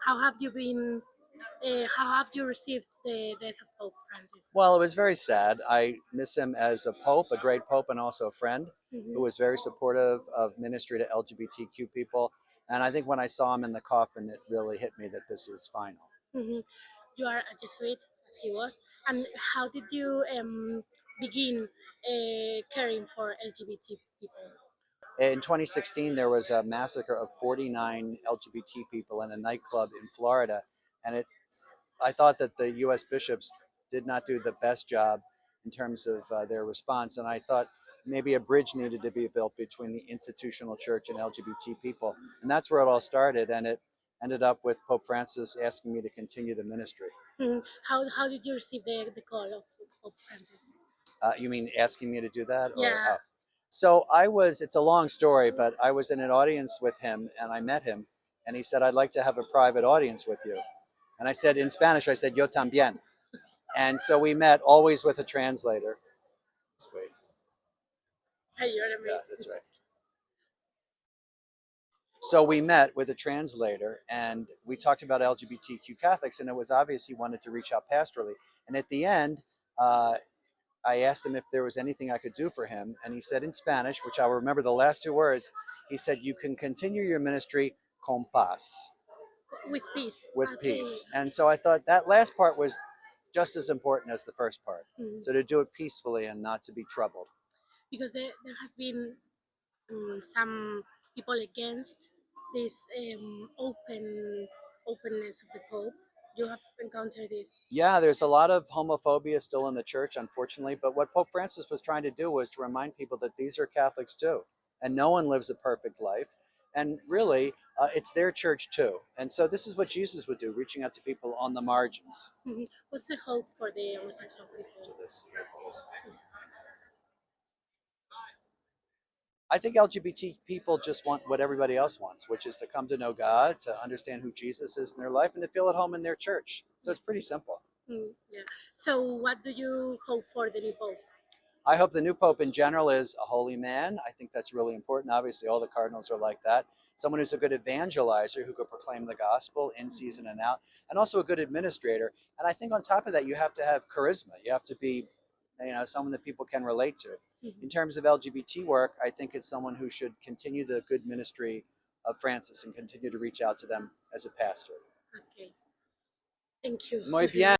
How have you been? How have you received the death of Pope Francis? Well, it was very sad. I miss him as a pope, a great pope, and also a friend who Hmm. was very supportive of ministry to LGBTQ people. And I think when I saw him in the coffin, it really hit me that this is final. Hmm. You are a Jesuit, as he was. And how did you begin caring for LGBT people? In 2016, there was a massacre of 49 LGBT people in a nightclub in Florida, and I thought that the U.S. bishops did not do the best job in terms of their response, and I thought maybe a bridge needed to be built between the institutional church and LGBT people, and that's where it all started, and it ended up with Pope Francis asking me to continue the ministry. Mhm. How did you receive the call of Pope Francis? You mean asking me to do that, or Yeah. So it's a long story, but I was in an audience with him and I met him and he said, I'd like to have a private audience with you. And I said, in Spanish, I said, yo también. And so we met, always with a translator. Wait, Hey, you're yeah, amazing. that's right. So we met with a translator and we talked about LGBTQ Catholics, and it was obvious he wanted to reach out pastorally. And at the end, uh, I asked him if there was anything I could do for him, and he said in Spanish, which I'll remember the last two words, he said, you can continue your ministry con paz, With peace. with Okay. peace. And so I thought that last part was just as important as the first part. Mhm. So to do it peacefully and not to be troubled. Because there has been some people against this openness of the Pope. You have encountered this. Yeah, there's a lot of homophobia still in the church, unfortunately. But what Pope Francis was trying to do was to remind people that these are Catholics too, and no one lives a perfect life. And really, it's their church too. And so this is what Jesus would do, reaching out to people on the margins. Mhm. What's the hope for the homosexual people? To this, I think LGBT people just want what everybody else wants, which is to come to know God, to understand who Jesus is in their life, and to feel at home in their church. So it's pretty simple. Yeah. So, what do you hope for the new Pope? I hope the new Pope in general is a holy man. I think that's really important. Obviously, all the cardinals are like that. Someone who's a good evangelizer who could proclaim the gospel in season and out, and also a good administrator. And I think on top of that, you have to have charisma. You have to be, someone that people can relate to. In terms of LGBT work, I think it's someone who should continue the good ministry of Francis and continue to reach out to them as a pastor. Okay. Thank you. Muy bien.